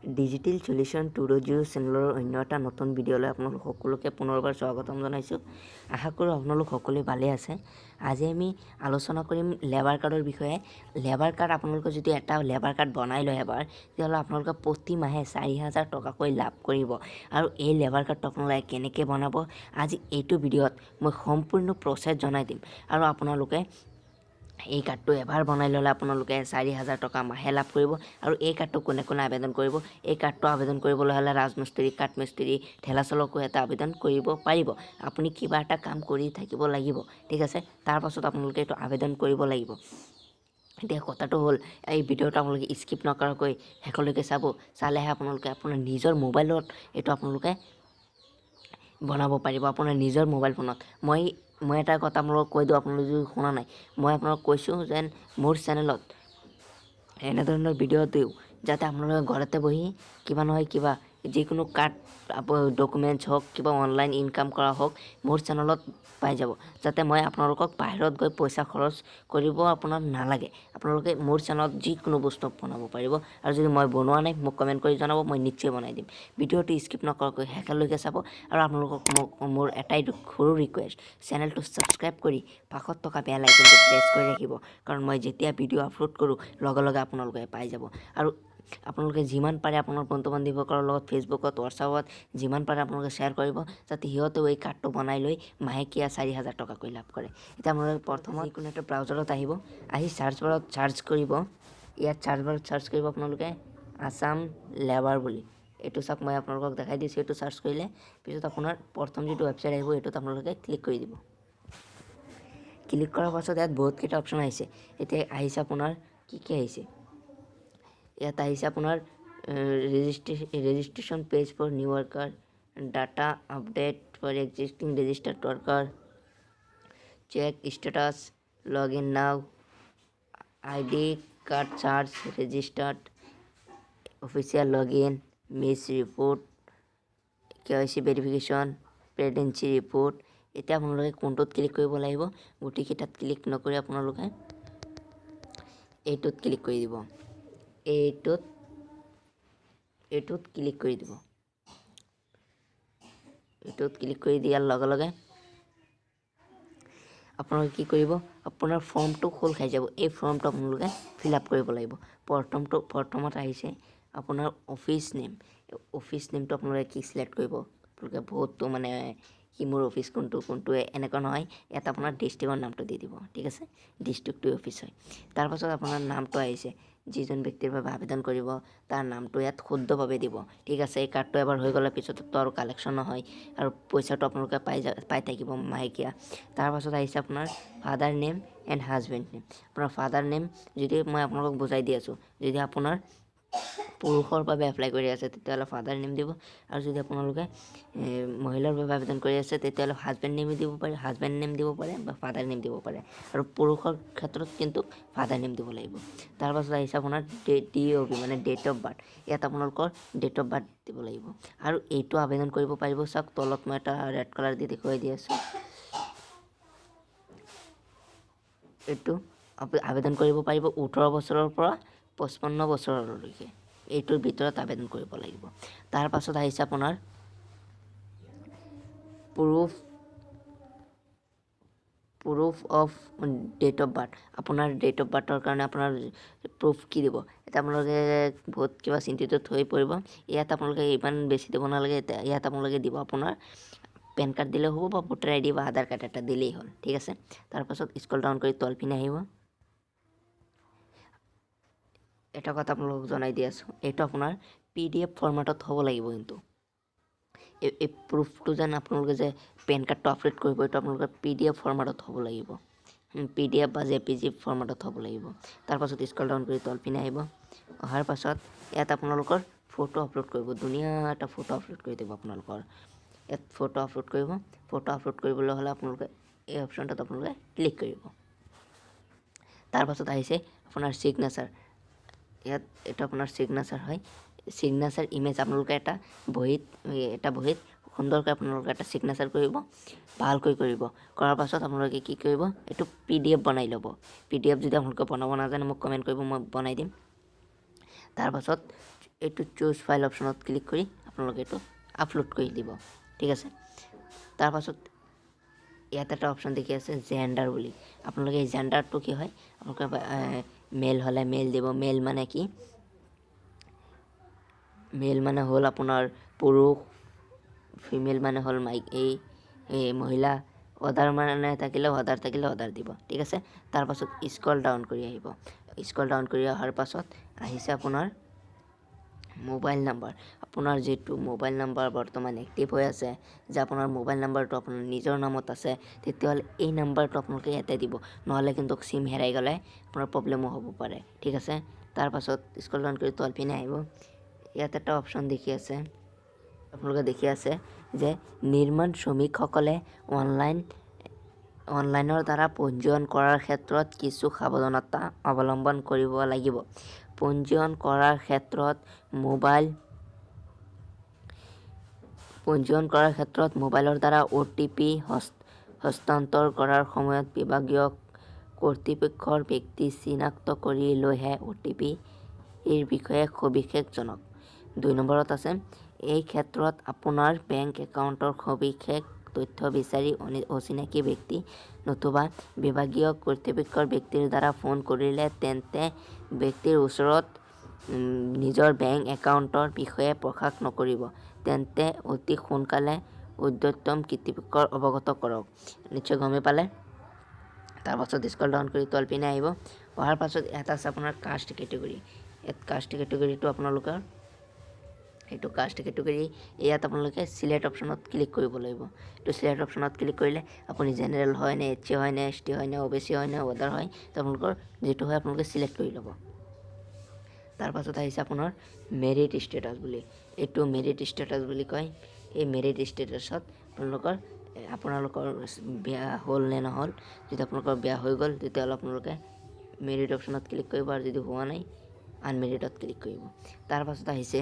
Digital solution 2.0 চেনেলৰ অন্য এটা নতুন ভিডিঅ'লৈ আপোনালোক সকলোকে পুনৰবাৰ স্বাগতম জনাইছোঁ। আশা কৰোঁ আপোনালোক সকলোৱে ভালে আছে। আজি আমি আলোচনা কৰিম লেবাৰ কাৰ্ডৰ বিষয়ে। লেবাৰ কাৰ্ড আপোনালোকে যদি এটা লেবাৰ কাৰ্ড বনাই লয় এবাৰ, তেতিয়াহ'লে আপোনালোকে প্ৰতি মাহে 4,000 টকাকৈ লাভ কৰিব। আৰু এই লেবাৰ কাৰ্ডটো আপোনালোকে কেনেকৈ বনাব, আজি এইটো ভিডিঅ'ত মই সম্পূৰ্ণ প্ৰচেছ জনাই দিম। আৰু আপোনালোকে এই কাৰ্ডটো এবাৰ বনাই ল'লে আপোনালোকে 4,000 টকা মাহে লাভ কৰিব। আৰু এই কাৰ্ডটো কোনে কোনে আবেদন কৰিব, এই কাৰ্ডটো আবেদন কৰিবলৈ হ'লে ৰাজমিস্ত্ৰী, কাঠমিস্ত্ৰী, ঠেলা চালকো এটা আবেদন কৰিব পাৰিব। আপুনি কিবা এটা কাম কৰি থাকিব লাগিব, ঠিক আছে। তাৰ পাছত আপোনালোকে এইটো আবেদন কৰিব লাগিব। এতিয়া কথাটো হ'ল, এই ভিডিঅ'টো আপোনালোকে স্কিপ নকৰাকৈ শেষলৈকে চালেহে আপোনালোকে আপোনাৰ নিজৰ মোবাইলত এইটো আপোনালোকে বনাব পাৰিব, আপোনাৰ নিজৰ মোবাইল ফোনত। মই এটা কথা আপোনালোকক কৈ দিওঁ, আপোনালোকে যদি শুনা নাই, মই আপোনালোকক কৈছোঁ যেন মোৰ চেনেলত এনেধৰণৰ ভিডিঅ' দিওঁ যাতে আপোনালোকে ঘৰতে বহি কিবা নহয় কিবা যিকোনো কাৰ্ড ডকুমেণ্টছ হওক, কিবা অনলাইন ইনকাম কৰা হওক, মোৰ চেনেলত পাই যাব। যাতে মই আপোনালোকক বাহিৰত গৈ পইচা খৰচ কৰিব আপোনাৰ নালাগে। আপোনালোকে মোৰ চেনেলত যিকোনো বস্তু বনাব পাৰিব। আৰু যদি মই বনোৱা নাই, মোক কমেণ্ট কৰি জনাব, মই নিশ্চয় বনাই দিম। ভিডিঅ'টো স্কিপ নকৰাকৈ শেষলৈকে চাব। আৰু আপোনালোকক মোৰ এটাই সৰু ৰিকুৱেষ্ট, চেনেলটো ছাবস্ক্ৰাইব কৰি কাষত থকা বেল আইকনটো প্ৰেছ কৰি ৰাখিব। কাৰণ মই যেতিয়া ভিডিঅ' আপলোড কৰোঁ, লগে লগে আপোনালোকে পাই যাব। আৰু আপোনালোকে যিমান পাৰে আপোনাৰ বন্ধু বান্ধৱীসকলৰ লগত ফেচবুকত, হোৱাটছআপত যিমান পাৰে আপোনালোকে শ্বেয়াৰ কৰিব, যাতে সিহঁতেও এই কাৰ্ডটো বনাই লৈ মাহেকীয়া 4,000 টকাকৈ লাভ কৰে। এতিয়া আপোনালোকে প্ৰথমত যিকোনো এটা ব্ৰাউজাৰত আহি চাৰ্চ বাৰত চাৰ্চ কৰিব। ইয়াত চাৰ্চ বাৰত চাৰ্চ কৰিব আপোনালোকে আছাম লেবাৰ বুলি। এইটো চাওক, মই আপোনালোকক দেখাই দিছোঁ। এইটো চাৰ্চ কৰিলে পিছত আপোনাৰ প্ৰথম যিটো ৱেবছাইট আহিব, এইটোত আপোনালোকে ক্লিক কৰি দিব। ক্লিক কৰাৰ পাছত ইয়াত বহুতকেইটা অপশ্যন আহিছে। এতিয়া আহিছে আপোনাৰ কি আহিছে, ইয়াত আহিছে আপোনাৰ registration page for new worker, data update for existing registered worker, check status, log in now, ID card charge registered, official log in, miss report, KYC verification, pregnancy report. এতিয়া আপোনালোকে কোনটোত ক্লিক কৰিব লাগিব, গোটেইকেইটাত ক্লিক নকৰি আপোনালোকে এইটোত click কৰি দিব। এইটোত ক্লিক কৰি দিব। এইটোত ক্লিক কৰি দিয়াৰ লগে লগে আপোনালোকে কি কৰিব, আপোনাৰ ফৰ্মটো খোল খাই যাব। এই ফৰ্মটো আপোনালোকে ফিল আপ কৰিব লাগিব। প্ৰথমত আহিছে আপোনাৰ অফিচ নেম। অফিচ নেমটো আপোনালোকে কি চিলেক্ট কৰিব, আপোনালোকে বহুতো মানে কি মোৰ অফিচ কোনটো এনেকুৱা নহয়। ইয়াত আপোনাৰ ডিষ্ট্ৰিক্টৰ নামটো দি দিব, ঠিক আছে। ডিষ্ট্ৰিক্টটো অফিচ হয়। তাৰপাছত আপোনাৰ নামটো আহিছে, যিজন ব্যক্তিৰ বাবে আবেদন কৰিব তাৰ নামটো ইয়াত শুদ্ধভাৱে দিব, ঠিক আছে। এই কাৰ্ডটো এবাৰ হৈ গ'লে পিছততো আৰু কালেকশ্যন নহয়, আৰু পইচাটো আপোনালোকে পাই থাকিব মাহেকীয়া। তাৰপাছত আহিছে আপোনাৰ father name and husband name. আপোনাৰ ফাদাৰ নেম যদি মই আপোনালোকক বুজাই দি আছোঁ, যদি আপোনাৰ পুৰুষৰ বাবে এপ্লাই কৰি আছে তেতিয়াহ'লে ফাদাৰ নেম দিব। আৰু যদি আপোনালোকে মহিলাৰ বাবে আবেদন কৰি আছে তেতিয়াহ'লে হাজবেণ্ড নেম দিব পাৰে, হাজবেণ্ড নেম দিব পাৰে বা ফাদাৰ নেম দিব পাৰে। আৰু পুৰুষৰ ক্ষেত্ৰত কিন্তু ফাদাৰ নেম দিব লাগিব। তাৰপাছত আহিছে আপোনাৰ DOB মানে ডেট অফ বাৰ্থ। ইয়াত আপোনালোকৰ ডেট অফ বাৰ্থ দিব লাগিব। আৰু এইটো আবেদন কৰিব পাৰিব, চাওক তলত মই এটা ৰেড কালাৰ দি দেখুৱাই দি আছোঁ। এইটো আবেদন কৰিব পাৰিব 18 বছৰৰ পৰা 55 বছৰলৈকে। এইটোৰ ভিতৰত আবেদন কৰিব লাগিব। তাৰ পাছত আহিছে আপোনাৰ proof of date of birth. আপোনাৰ ডেট অফ বাৰ্থৰ কাৰণে আপোনাৰ প্ৰুফ কি দিব, এতিয়া আপোনালোকে বহুত কিবা চিন্তিত হৈ পৰিব। ইয়াত আপোনালোকে ইমান বেছি দিব নালাগে। ইয়াত আপোনালোকে দিব আপোনাৰ পেন কাৰ্ড দিলেও হ'ব বা ভোটাৰ ID বা আধাৰ কাৰ্ড এটা দিলেই হ'ল, ঠিক আছে। তাৰপাছত স্ক্ৰল ডাউন কৰি তলপিনে আহিব। এটা কথা আপোনালোকক জনাই দি আছোঁ, এইটো আপোনাৰ PDF ফৰ্মেটত হ'ব লাগিব। কিন্তু এই প্ৰুফটো যেন আপোনালোকে যে পেন কাৰ্ডটো আপলোড কৰিব, এইটো আপোনালোকে PDF ফৰ্মেটত হ'ব লাগিব। PDF বা JPG ফৰ্মেটত হ'ব লাগিব। তাৰপাছত স্ক্ৰল ডাউন কৰি তলপিনে আহিব। অহাৰ পাছত ইয়াত আপোনালোকৰ ফটো আপলোড কৰিব, ধুনীয়া এটা ফটো আপলোড কৰি দিব আপোনালোকৰ। ইয়াত ফটো আপলোড কৰিব। ফটো আপলোড কৰিবলৈ হ'লে আপোনালোকে এই অপশ্যনটোত আপোনালোকে ক্লিক কৰিব। তাৰপাছত আহিছে আপোনাৰ ছিগনেচাৰ। ইয়াত এইটো আপোনাৰ ছিগনেচাৰ হয়। ছিগনেচাৰ ইমেজ আপোনালোকে এটা বহীত সুন্দৰকৈ আপোনালোকে এটা ছিগনেচাৰ কৰিব, ভালকৈ কৰিব। কৰাৰ পাছত আপোনালোকে কি কৰিব, এইটো PDF বনাই ল'ব। PDF যদি আপোনালোকে বনাব নাজানে মোক কমেণ্ট কৰিব, মই বনাই দিম। তাৰপাছত এইটো চুজ ফাইল অপশ্যনত ক্লিক কৰি আপোনালোকে এইটো আপলোড কৰি দিব ঠিক আছে তাৰ পাছত ইয়াত এটা অপশ্যন দেখি আছে জেন্ডাৰ বুলি আপোনালোকে এই জেন্ডাৰটো কি হয় আপোনালোকে মেল হলে মেল দিব মেল মানে কি মেল মানে হল আপোনাৰ পুৰুষ ফিমেল মানে হল এই মহিলা অদাৰ মানে থাকিলে অদাৰ দিব ঠিক আছে তাৰ পাছত স্ক্ৰল ডাউন কৰি আহিব স্ক্ৰল ডাউন কৰি অহাৰ পাছত আহিছে আপোনাৰ মোবাইল নাম্বাৰ আপোনাৰ যেটো মোবাইল নাম্বাৰ বৰ্তমান এক্টিভ হৈ আছে যে আপোনাৰ মোবাইল নাম্বাৰটো আপোনাৰ নিজৰ নামত আছে তেতিয়াহ'লে এই নাম্বাৰটো আপোনালোকে ইয়াতে দিব নহলে কিন্তু সিম হেৰাই গলে আপোনাৰ প্ৰবলেমো হ'ব পাৰে ঠিক আছে তাৰ পাছত স্ক্ৰল ডাউন কৰি তল পিনে আহিব ইয়াত এটা অপশ্যন দেখি আছে আপোনালোকে দেখি আছে যে নিৰ্মাণ শ্ৰমিকসকলে অনলাইনৰ দ্বাৰা পঞ্জীয়ন কৰাৰ ক্ষেত্ৰত কিছু সাৱধানতা অৱলম্বন কৰিব লাগিব পঞ্জীয়ন কৰাৰ ক্ষেত্ৰত মোবাইলৰ দ্বাৰা OTP হস্তান্তৰ কৰাৰ সময়ত বিভাগীয় কৰ্তৃপক্ষৰ ব্যক্তি চিনাক্ত কৰি লৈহে OTP এৰ বিষয়ে সবিশেষ জনক 2 নম্বৰত আছে এই ক্ষেত্ৰত আপোনাৰ বেংক একাউণ্টৰ সবিশেষ তথ্য বিচাৰি অচিনাকি ব্যক্তি নতুবা বিভাগীয় কৰ্তৃপক্ষৰ ব্যক্তিৰ দ্বাৰা ফোন কৰিলে তেন্তে ব্যক্তিৰ ওচৰত নিজৰ বেংক একাউণ্টৰ বিষয়ে প্ৰকাশ নকৰিব তেন্তে অতি সোনকালে উদ্যতম কৰ্তৃপক্ষৰ অৱগত কৰক নিশ্চয় গমে পালে তাৰ পাছত স্ক্ৰল ডাউন কৰি তল পিনে আহিব অহাৰ পাছত এটা আছে আপোনাৰ কাষ্ট কেটেগৰী কাষ্ট কেটেগৰীটো আপোনালোকৰ এইটো কাষ্ট কেটেগৰী ইয়াত আপোনালোকে সিলেক্ট অপশ্যনত ক্লিক কৰিব লাগিব এইটো সিলেক্ট অপশ্যনত ক্লিক কৰিলে আপুনি জেনাৰেল হয় নে HC হয় নে ST হয় নে OBC হয় নে অদাৰ হয় আপোনালোকৰ যেটো হয় আপোনালোকে সিলেক্ট কৰি ল'ব তাৰ পাছত আহিছে আপোনাৰ মেৰিট ষ্টেটাস বুলি এইটো মেৰিট ষ্টেটাস বুলি কয় এই মেৰিট ষ্টেটাসত আপোনালোকৰ বিয়া হ'ল নে নহল যদি আপোনালোকৰ বিয়া হৈ গ'ল তেতিয়াহ'লে আপোনালোকে মেৰিট অপশ্যনত ক্লিক কৰিব আৰু যদি হোৱা নাই আনমেৰিটত ক্লিক কৰিব তাৰ পাছত আহিছে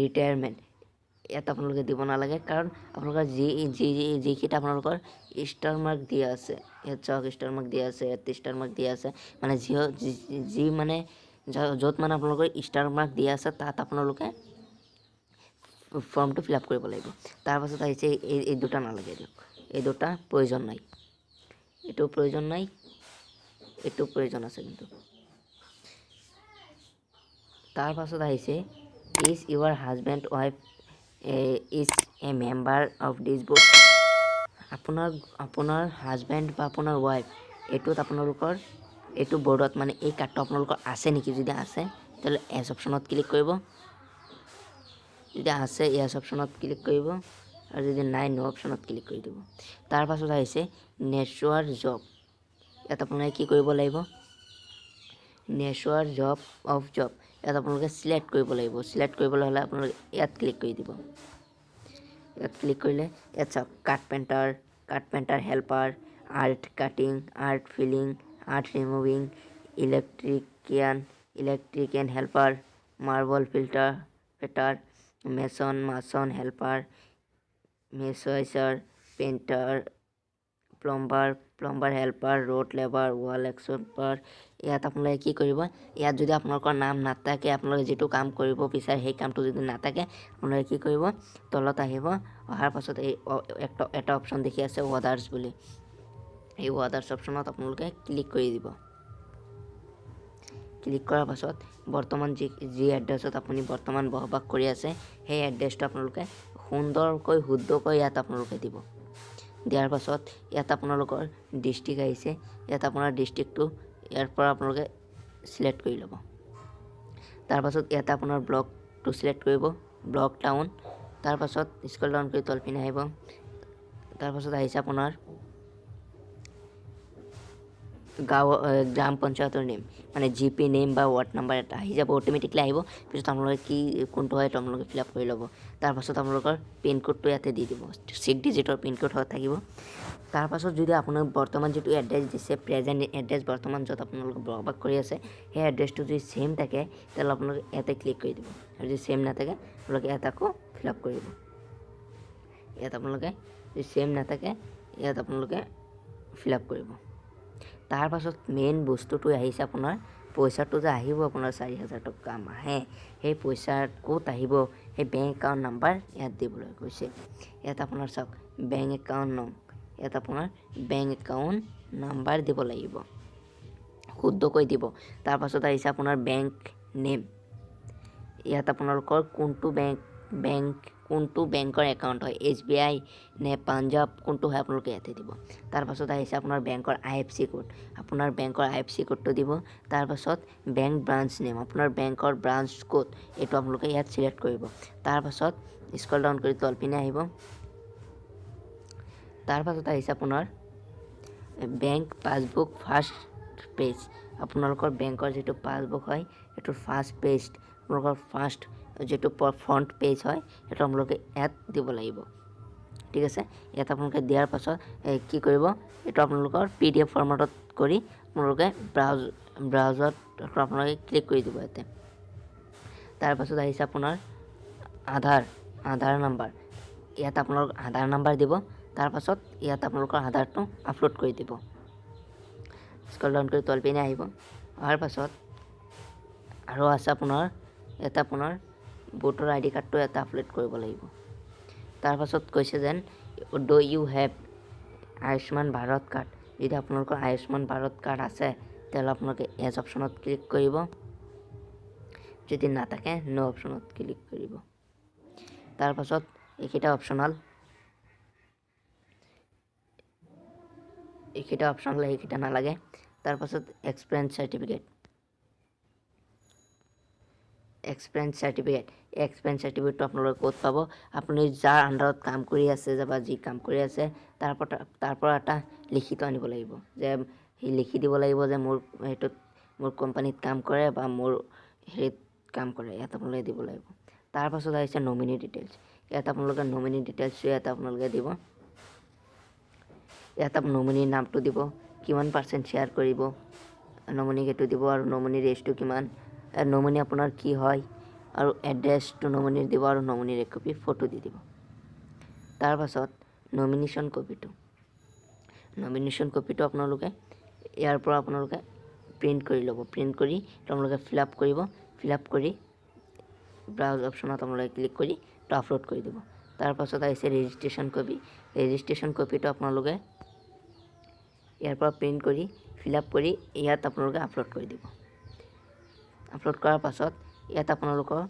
ৰিটায়াৰমেণ্ট ইয়াত আপোনালোকে দিব নালাগে কাৰণ আপোনালোকৰ যিকেইটা আপোনালোকৰ ষ্টাৰ মাৰ্ক দিয়া আছে ইয়াত চাওক ষ্টাৰ মাৰ্ক দিয়া আছে ইয়াত ষ্টাৰ মাৰ্ক দিয়া আছে মানে যি মানে য'ত মানে আপোনালোকৰ ষ্টাৰ মাৰ্ক দিয়া আছে তাত আপোনালোকে ফৰ্মটো ফিল আপ কৰিব লাগিব তাৰ পাছত আহিছে এই দুটা নালাগে দিয়ক এই দুটা প্ৰয়োজন নাই এইটো প্ৰয়োজন নাই এইটো প্ৰয়োজন আছে কিন্তু তাৰ পাছত আহিছে is your husband wife is a member of this book আপোনাৰ হাজবেণ্ড বা আপোনাৰ ৱাইফ এইটোত আপোনালোকৰ এইটো বৰ্ডত মানে এই কাৰ্ডটো আপোনালোকৰ আছে নেকি যদি আছে তেতিয়াহ'লে এছ অপশ্যনত ক্লিক কৰিব যদি আছে এছ অপশ্যনত ক্লিক কৰিব আৰু যদি নাই নো অপশ্যনত ক্লিক কৰি দিব তাৰ পাছত আহিছে নেচুৱাৰ জব ইয়াত আপোনালোকে কি কৰিব লাগিব নেচুৱাৰ জব ইয়াত আপোনালোকে সিলেক্ট কৰিব লাগিব সিলেক্ট কৰিবলৈ হ'লে আপোনালোকে ইয়াত ক্লিক কৰি দিব ইয়াত ক্লিক কৰিলে ইয়াত চাওক carpenter helper earth cutting earth filling earth removing electrician helper marble fitter mason helper মেছাইচাৰ painter plumber helper road labour wall expert ইয়াত আপোনালোকে কি কৰিব ইয়াত যদি আপোনালোকৰ নাম নাথাকে আপোনালোকে যেটো কাম কৰিব বিচাৰে সেই কামটো যদি নাথাকে আপোনালোকে কি কৰিব তলত আহিব অহাৰ পাছত এই এটা অপশ্যন দেখি আছে ওদাৰ্স বুলি এই ওদাৰ্স অপশ্যনত আপোনালোকে ক্লিক কৰি দিব ক্লিক কৰাৰ পাছত বৰ্তমান যি এড্ৰেছত আপুনি বৰ্তমান বসবাস কৰি আছে সেই এড্ৰেছটো আপোনালোকে সুন্দৰকৈ শুদ্ধকৈ ইয়াত আপোনালোকে দিব দিয়াৰ পাছত ইয়াত আপোনালোকৰ ডিস্ট্ৰিক্ট আহিছে ইয়াত আপোনাৰ ডিস্ট্ৰিক্টটো ইয়াৰ পৰা আপোনালোকে সিলেক্ট কৰি ল'ব তাৰ পাছত ইয়াত আপোনাৰ ব্লকটো সিলেক্ট কৰিব ব্লক টাউন তাৰ পাছত স্ক্ৰল ডাউন কৰি তল পিনে আহিব তাৰ পাছত আহিছে আপোনাৰ গাঁও গ্ৰাম পঞ্চায়তৰ নেম মানে জিপি নেম বা ৱাৰ্ড নাম্বাৰ এটা আহি যাব অটোমেটিকলি আহিব পিছত আপোনালোকে কি কোনটো হয় আপোনালোকে ফিল আপ কৰি ল'ব তাৰ পাছত আপোনালোকৰ পিন কোডটো ইয়াতে দি দিব 6 ডিজিটৰ পিন কোড থাকিব তাৰ পাছত যদি আপোনাক বৰ্তমান যেটো এড্ৰেছ দিছে প্ৰেজেন্ট এড্ৰেছ বৰ্তমান য'ত আপোনালোকে বসবাস কৰি আছে সেই এড্ৰেছটো যদি সেম থাকে তেতিয়াহ'লে আপোনালোকে ইয়াতে ক্লিক কৰি দিব আৰু যদি সেম নাথাকে আপোনালোকে ইয়াত আকৌ ফিল আপ কৰিব ইয়াত আপোনালোকে যদি সেম নাথাকে ইয়াত আপোনালোকে ফিল আপ কৰিব তাৰ পাছত মেইন বস্তুটো আহিছে আপোনাৰ পইচাটো যে আহিব আপোনাৰ 4000 টকা মাহে সেই পইচা ক'ত আহিব সেই বেংক একাউণ্ট নাম্বাৰ ইয়াত দিবলৈ কৈছে ইয়াত আপোনাৰ চাওক বেংক একাউণ্ট নং ইয়াত আপোনাৰ বেংক একাউণ্ট নাম্বাৰ দিব লাগিব শুদ্ধকৈ দিব তাৰ পাছত আহিছে আপোনাৰ বেংক নেম ইয়াত আপোনালোকৰ কোনটো বেংকৰ একাউণ্ট হয় SBI নে পাঞ্জাব কোনটো হয় আপোনালোকে ইয়াতে দিব তাৰ পাছত আহিছে আপোনাৰ বেংকৰ IFSC কোড আপোনাৰ বেংকৰ IFSC কোডটো দিব তাৰ পাছত বেংক ব্ৰাঞ্চ নেম আপোনাৰ বেংকৰ ব্ৰাঞ্চ কোড এইটো আপোনালোকে ইয়াত সিলেক্ট কৰিব তাৰ পাছত স্ক্ৰল ডাউন কৰি তলপিনে আহিব তাৰ পাছত আহিছে আপোনাৰ বেংক পাছবুক ফাৰ্ষ্ট পেজ আপোনালোকৰ বেংকৰ যেটো পাছবুক হয় এটো ফাৰ্ষ্ট পেজ আপোনালোকৰ ফাৰ্ষ্ট যেটো ফ্ৰন্ট পেজ হয় এটা আপোনালোকে ইয়াত দিব লাগিব ঠিক আছে ইয়াত আপোনালোকে দিয়াৰ পাছত কি কৰিব এটো আপোনালোকৰ PDF ফৰম্যাটত কৰি আপোনালোকে ব্ৰাউজাৰত আপোনালোকে ক্লিক কৰি দিব ইয়াতে তাৰ পাছত আহিছে আপোনাৰ আধাৰ নাম্বাৰ ইয়াত আপোনালোকৰ আধাৰ নাম্বাৰ দিব তাৰ পাছত ইয়াত আপোনালোকৰ আধাৰটো আপলোড কৰি দিব স্ক্ৰল ডাউন কৰি তলপিনে আহিব অহাৰ পাছত আৰু আছে আপোনাৰ এটা আপোনাৰ ভোটাৰ ID কাৰ্ডটো এটা আপলোড কৰিব লাগিব তাৰ পাছত কৈছে যেন do you have Ayushman Bharat card যদি আপোনালোকৰ আয়ুষ্মান ভাৰত কাৰ্ড আছে তেতিয়াহ'লে আপোনালোকে এজ অপশ্যনত ক্লিক কৰিব যদি নাথাকে নো অপশ্যনত ক্লিক কৰিব তাৰ পাছত এইকেইটা অপশ্যনাল এইকেইটা নালাগে তাৰ পাছত এক্সপিৰিয়েঞ্চ চাৰ্টিফিকেট আপোনালোকে ক'ত পাব আপুনি যাৰ আণ্ডাৰত কাম কৰি আছে বা যি কাম কৰি আছে তাৰ পৰা এটা লিখিত আনিব লাগিব যে সি লিখি দিব লাগিব যে মোৰ কোম্পানীত কাম কৰে বা মোৰ হেৰিত কাম কৰে ইয়াত আপোনালোকে দিব লাগিব তাৰ পাছত আহিছে নমিনি ডিটেইলছ ইয়াত আপোনালোকে নমিনি ডিটেইলছ ইয়াত আপোনালোকে দিব ইয়াত নমিনিৰ নামটো দিব কিমান % শ্বেয়াৰ কৰিব নমিনিক এইটো দিব আৰু নমিনিৰ এজটো কিমান নমিনি আপোনাৰ কি হয় আৰু এড্ৰেছটো নমিনিৰ দিব আৰু নমিনিৰ এক কপি ফটো দি দিব তাৰ পাছত নমিনেশ্যন কপিটো আপোনালোকে ইয়াৰ পৰা আপোনালোকে প্ৰিন্ট কৰি ল'ব প্ৰিন্ট কৰি আপোনালোকে ফিল আপ কৰি ব্ৰাউজ অপশ্যনত আপোনালোকে ক্লিক কৰি আপলোড কৰি দিব তাৰ পাছত আহিছে ৰেজিষ্ট্ৰেশ্যন কপিটো আপোনালোকে ইয়াৰ পৰা প্ৰিন্ট কৰি ফিল আপ কৰি ইয়াত আপোনালোকে আপলোড কৰি দিব আপলোড কৰাৰ পাছত ইয়াত আপোনালোকৰ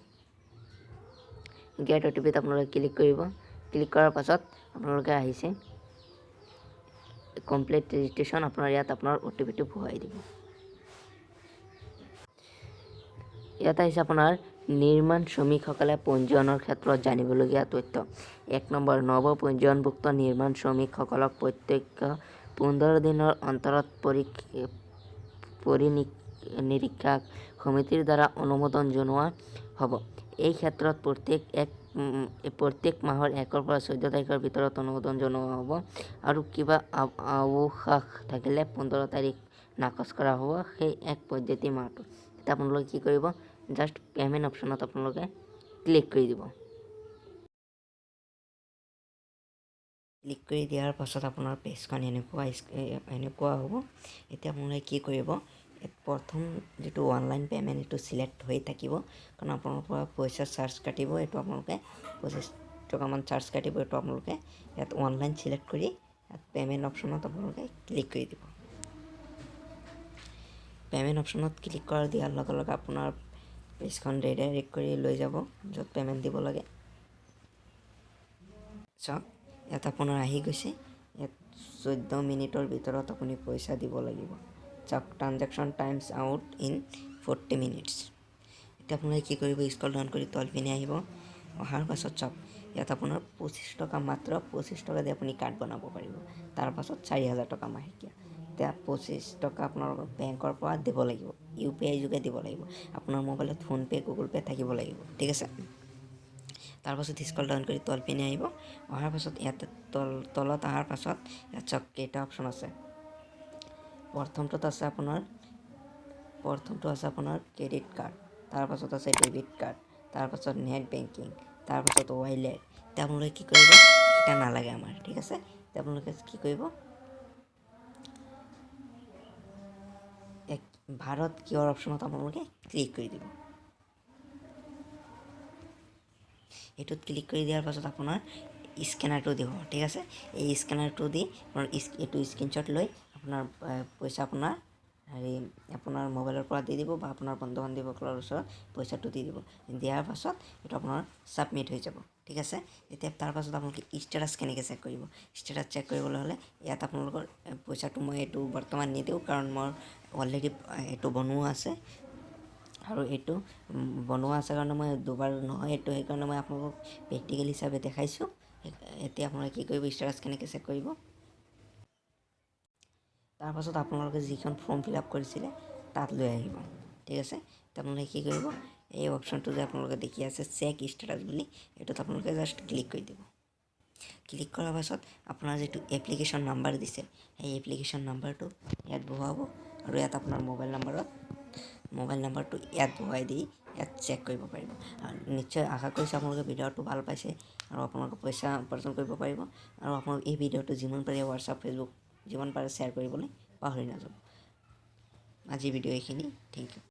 গেট OTP ত আপোনালোকে ক্লিক কৰিব ক্লিক কৰাৰ পাছত আপোনালোকে আহিছে কমপ্লিট ৰেজিষ্ট্ৰেশ্যন আপোনাৰ ইয়াত আপোনাৰ OTP টো ভৰাই দিব ইয়াত আহিছে আপোনাৰ নিৰ্মাণ শ্ৰমিকসকলে পঞ্জীয়নৰ ক্ষেত্ৰত জানিবলগীয়া তথ্য 1 নম্বৰ নৱ পঞ্জীয়নভুক্ত নিৰ্মাণ শ্ৰমিকসকলক প্ৰত্যক্ষ 15 দিনৰ অন্তৰত নিৰীক্ষা সমিতিৰ দ্বাৰা অনুমোদন জনোৱা হ'ব এই ক্ষেত্ৰত প্ৰত্যেক মাহৰ 1 পৰা 14 তাৰিখৰ ভিতৰত অনুমোদন জনোৱা হ'ব আৰু কিবা অৱকাশ থাকিলে 15 তাৰিখ নাকচ কৰা হ'ব সেই এক পদ্ধতি মাহটো এটা আপোনালোকে কি কৰিব জাস্ট পেমেন্ট অপশ্যনত আপোনালোকে ক্লিক কৰি দিব ক্লিক কৰি দিয়াৰ পাছত আপোনাৰ পেজখন এনেকুৱা হ'ব এতিয়া আপোনালোকে কি কৰিব প্ৰথম যেটো অনলাইন পেমেন্ট এটো সিলেক্ট হৈ থাকিব কাৰণ আপোনাৰ পৰা পইচা চাৰ্জ কাটিব এটো আপোনালোকে 25 টকা মান চাৰ্জ কাটিব এটো আপোনালোকে ইয়াত অনলাইন সিলেক্ট কৰি ইয়াত পেমেন্ট অপশ্যনত আপোনালোকে ক্লিক কৰি দিব পেমেন্ট অপশ্যনত ক্লিক কৰাৰ দিয়াৰ লগে লগে আপোনাৰ পেজখন ৰিডাইৰেক্ট কৰি লৈ যাব য'ত পেমেন্ট দিব লাগে চাওক ইয়াত আপোনাৰ আহি গৈছে ইয়াত 14 মিনিটৰ ভিতৰত আপুনি পইচা দিব লাগিব চাওক ট্ৰানজাকশ্যন টাইমছ আউট ইন 40 মিনিটছ এতিয়া আপোনালোকে কি কৰিব স্ক্ৰল ডাউন কৰি তলপিনে আহিব অহাৰ পাছত চাওক ইয়াত আপোনাৰ 25 টকা মাত্ৰ 25 টকা দি আপুনি কাৰ্ড বনাব পাৰিব তাৰ পাছত 4000 টকা মাহেকীয়া এতিয়া 25 টকা আপোনাৰ বেংকৰ পৰা দিব লাগিব UPI যোগে দিব লাগিব আপোনাৰ মোবাইলত ফোন পে গুগল পে থাকিব লাগিব ঠিক আছে তাৰ পাছত স্ক্ৰল ডাউন কৰি তলপিনে আহিব অহাৰ পাছত ইয়াত তলত অহাৰ পাছত ইয়াত চাওক কেইটা অপশ্যন আছে প্ৰথমটো আছে আপোনাৰ ক্ৰেডিট কাৰ্ড তাৰ পাছত আছে ডেবিট কাৰ্ড তাৰ পাছত নেট বেংকিং তাৰ পাছত ৱালেট এতিয়া আপোনালোকে কি কৰিব এটা নালাগে আমাৰ ঠিক আছে এতিয়া আপোনালোকে কি কৰিব ভাৰত কিয়ৰ অপশ্যনত আপোনালোকে ক্লিক কৰি দিব। এইটোত ক্লিক কৰি দিয়াৰ পাছত আপোনাৰ স্কেনাৰটো দিব, ঠিক আছে। এই স্কেনাৰটো দি আপোনাৰ এইটো স্ক্ৰীনশ্বট লৈ আপোনাৰ পইচা আপোনাৰ আপোনাৰ মোবাইলৰ পৰা দি দিব বা আপোনাৰ বন্ধু বান্ধৱীসকলৰ ওচৰত পইচাটো দি দিব। দিয়াৰ পাছত এইটো আপোনাৰ ছাবমিট হৈ যাব, ঠিক আছে। এতিয়া তাৰ পাছত আপোনালোকে ষ্টেটাছ কেনেকৈ চেক কৰিব। ষ্টেটাছ চেক কৰিবলৈ হ'লে ইয়াত আপোনালোকৰ পইচাটো মই এইটো বৰ্তমান নিদিওঁ, কাৰণ মোৰ অলৰেডি এইটো বনোৱা আছে, আৰু এইটো বনোৱা আছে কাৰণে মই দুবাৰ নহয় এইটো, সেইকাৰণে মই আপোনালোকক প্ৰেক্টিকেল হিচাপে দেখাইছোঁ। এতিয়া আপোনালোকে কি কৰিব, ষ্টেটাছ কেনেকৈ চেক কৰিব। তাৰপাছত আপোনালোকে যিখন ফৰ্ম ফিল আপ কৰিছিলে তাত লৈ আহিব, ঠিক আছে। আপোনালোকে কি কৰিব, এই অপশ্যনটো যে আপোনালোকে দেখি আছে চেক ষ্টেটাছ বুলি, এইটোত আপোনালোকে জাষ্ট ক্লিক কৰি দিব। ক্লিক কৰাৰ পাছত আপোনাৰ যিটো এপ্লিকেশ্যন নাম্বাৰ দিছে, সেই এপ্লিকেশ্যন নাম্বাৰটো ইয়াত বহুৱাব, আৰু ইয়াত আপোনাৰ মোবাইল নাম্বাৰটো ইয়াত বহুৱাই দি ইয়াত চেক কৰিব পাৰিব। আৰু নিশ্চয় আশা কৰিছোঁ আপোনালোকে ভিডিঅ'টো ভাল পাইছে আৰু আপোনালোকে পইচা উপাৰ্জন কৰিব পাৰিব। আৰু আপোনালোকে এই ভিডিঅ'টো যিমান পাৰে হোৱাটছআপ, ফেচবুক যিমান পাৰে শ্বেয়াৰ কৰিবলৈ পাহৰি নাযাব। আজি ভিডিঅ' এইখিনি, থেংক ইউ।